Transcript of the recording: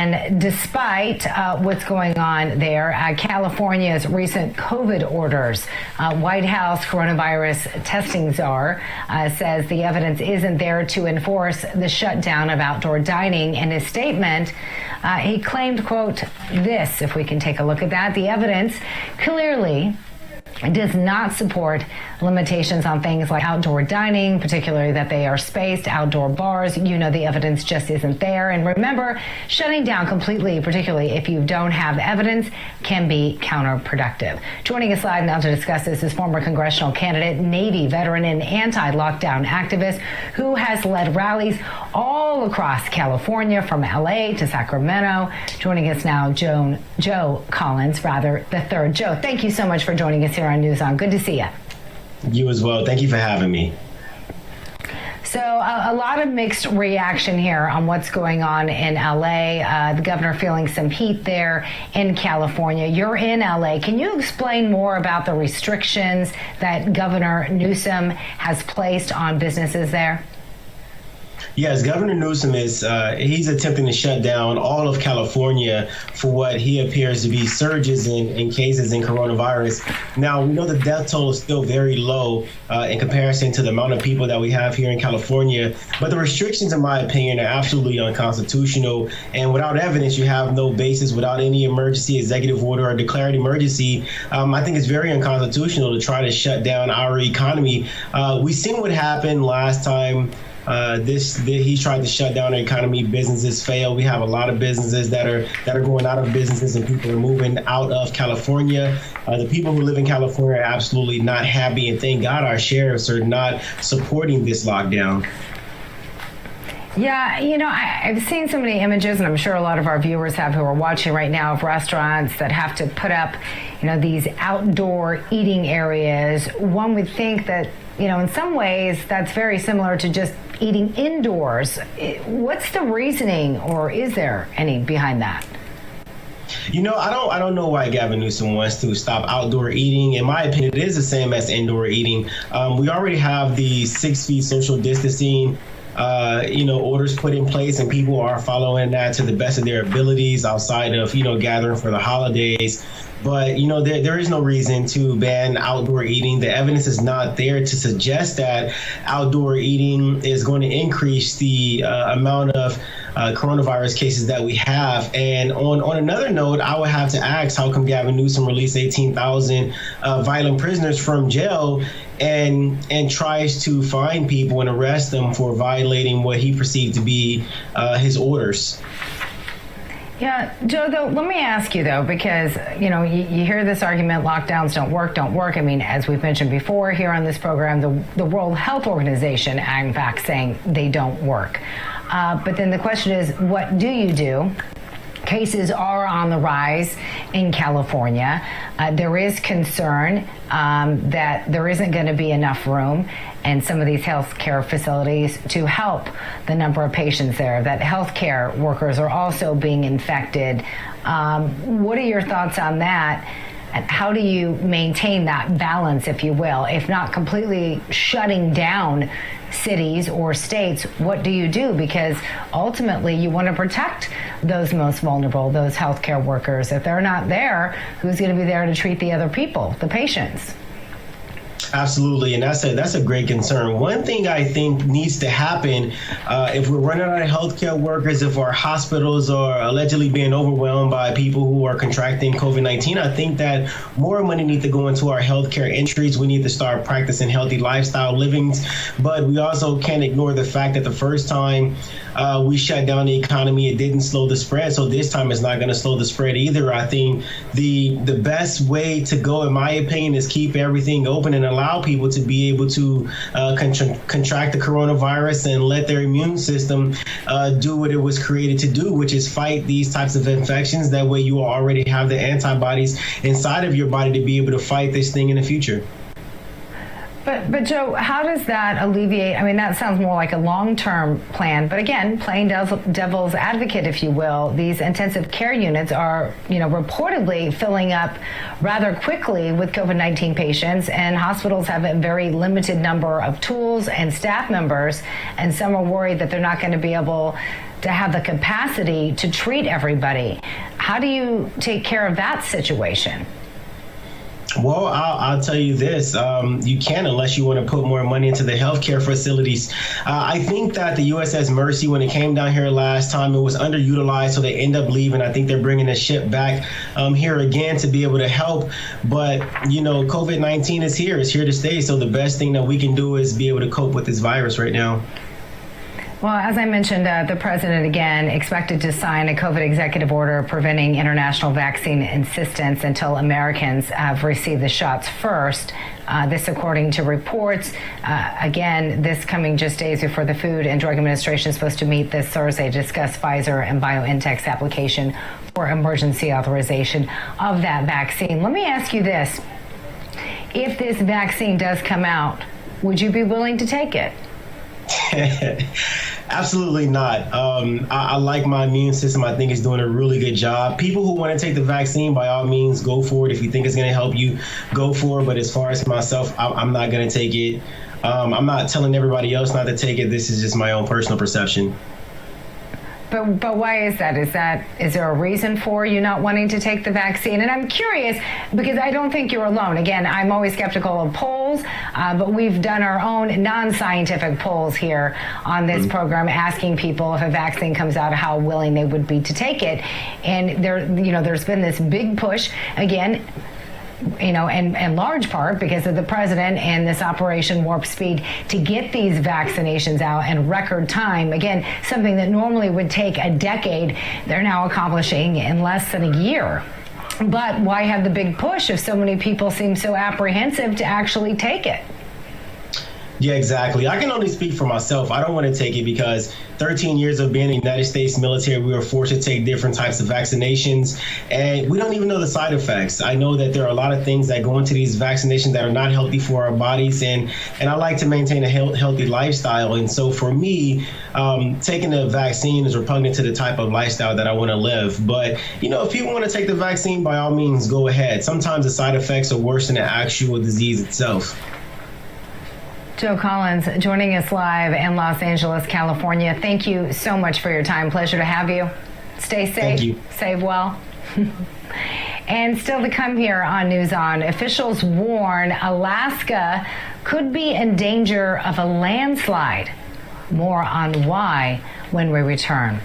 And despite what's going on there, California's recent COVID orders, White House coronavirus testing czar says the evidence isn't there to enforce the shutdown of outdoor dining. In his statement, he claimed, quote, this, if we can take a look at that, the evidence clearly does not support limitations on things like outdoor dining, particularly that they are spaced, outdoor bars. You know, the evidence just isn't there. And remember, shutting down completely, particularly if you don't have evidence, can be counterproductive. Joining us live now to discuss this is former congressional candidate, Navy veteran, and anti-lockdown activist who has led rallies all across California, from LA to Sacramento. Joining us now, Joe Collins, the third. Joe, thank you so much for joining us here on News On. Good to see you. You as well. Thank you for having me. So a lot of mixed reaction here on what's going on in LA. The governor feeling some heat there in California. You're in LA. Can you explain more about the restrictions that Governor Newsom has placed on businesses there? Yes, Governor Newsom he's attempting to shut down all of California for what he appears to be surges in cases in coronavirus. Now, we know the death toll is still very low in comparison to the amount of people that we have here in California. But the restrictions, in my opinion, are absolutely unconstitutional. And without evidence, you have no basis. Without any emergency executive order or declared emergency, I think it's very unconstitutional to try to shut down our economy. We've seen what happened last time. He tried to shut down the economy. Businesses fail. We have a lot of businesses that are going out of businesses, and people are moving out of California. The people who live in California are absolutely not happy, and thank God our sheriffs are not supporting this lockdown. Yeah, you know, I've seen so many images, and I'm sure a lot of our viewers have who are watching right now, of restaurants that have to put up, you know, these outdoor eating areas. One would think that, you know, in some ways that's very similar to just eating indoors. What's the reasoning, or is there any behind that? You know, I don't know why Gavin Newsom wants to stop outdoor eating. In my opinion, it is the same as indoor eating. We already have the 6 feet social distancing orders put in place, and people are following that to the best of their abilities outside of, gathering for the holidays. But, there is no reason to ban outdoor eating. The evidence is not there to suggest that outdoor eating is going to increase the amount of coronavirus cases that we have. And on another note, I would have to ask, how come Gavin Newsom released 18,000 violent prisoners from jail and tries to fine people and arrest them for violating what he perceived to be his orders? Yeah, Joe, though, let me ask you, though, because, you hear this argument, lockdowns don't work. I mean, as we've mentioned before here on this program, the World Health Organization, in fact, saying they don't work. But then the question is, what do you do? Cases are on the rise in California. There is concern that there isn't going to be enough room in some of these healthcare facilities to help the number of patients there, that healthcare workers are also being infected. What are your thoughts on that? And how do you maintain that balance, if you will? If not completely shutting down cities or states, what do you do? Because ultimately you want to protect those most vulnerable, those healthcare workers. If they're not there, who's going to be there to treat the other people, the patients? Absolutely, and that's a great concern. One thing I think needs to happen, if we're running out of healthcare workers, if our hospitals are allegedly being overwhelmed by people who are contracting COVID-19, I think that more money needs to go into our healthcare industries. We need to start practicing healthy lifestyle livings, but we also can't ignore the fact that the first time we shut down the economy, it didn't slow the spread. So this time it's not going to slow the spread either. I think the best way to go, in my opinion, is keep everything open and allow people to be able to contract the coronavirus and let their immune system do what it was created to do, which is fight these types of infections. That way you already have the antibodies inside of your body to be able to fight this thing in the future. But Joe, how does that alleviate? I mean, that sounds more like a long-term plan. But again, playing devil's advocate, if you will, these intensive care units are, reportedly filling up rather quickly with COVID-19 patients, and hospitals have a very limited number of tools and staff members, and some are worried that they're not going to be able to have the capacity to treat everybody. How do you take care of that situation? Well, I'll tell you this. You can, unless you want to put more money into the healthcare facilities. I think that the USS Mercy, when it came down here last time, it was underutilized, so they end up leaving. I think they're bringing the ship back here again to be able to help. But, COVID-19 is here. It's here to stay. So the best thing that we can do is be able to cope with this virus right now. Well, as I mentioned, the president, again, expected to sign a COVID executive order preventing international vaccine insistence until Americans have received the shots first. This according to reports. Again, this coming just days before the Food and Drug Administration is supposed to meet this Thursday to discuss Pfizer and BioNTech's application for emergency authorization of that vaccine. Let me ask you this. If this vaccine does come out, would you be willing to take it? Absolutely not. I like my immune system. I think it's doing a really good job. People who want to take the vaccine, by all means, go for it. If you think it's going to help you, go for it. But as far as myself, I'm not going to take it. I'm not telling everybody else not to take it. This is just my own personal perception. But why is that? Is there a reason for you not wanting to take the vaccine? And I'm curious because I don't think you're alone. Again, I'm always skeptical of polls, but we've done our own non-scientific polls here on this program, asking people if a vaccine comes out, how willing they would be to take it. And there's been this big push again. In large part because of the president and this Operation Warp Speed to get these vaccinations out in record time. Again, something that normally would take a decade, they're now accomplishing in less than a year. But why have the big push if so many people seem so apprehensive to actually take it? Yeah, exactly. I can only speak for myself. I don't want to take it because 13 years of being in the United States military, we were forced to take different types of vaccinations, and we don't even know the side effects. I know that there are a lot of things that go into these vaccinations that are not healthy for our bodies, and I like to maintain a healthy lifestyle. And so for me, taking the vaccine is repugnant to the type of lifestyle that I want to live. But, if people want to take the vaccine, by all means, go ahead. Sometimes the side effects are worse than the actual disease itself. Joe Collins joining us live in Los Angeles, California. Thank you so much for your time. Pleasure to have you. Stay safe. Thank you. Save well. And still to come here on News On, officials warn Alaska could be in danger of a landslide. More on why when we return.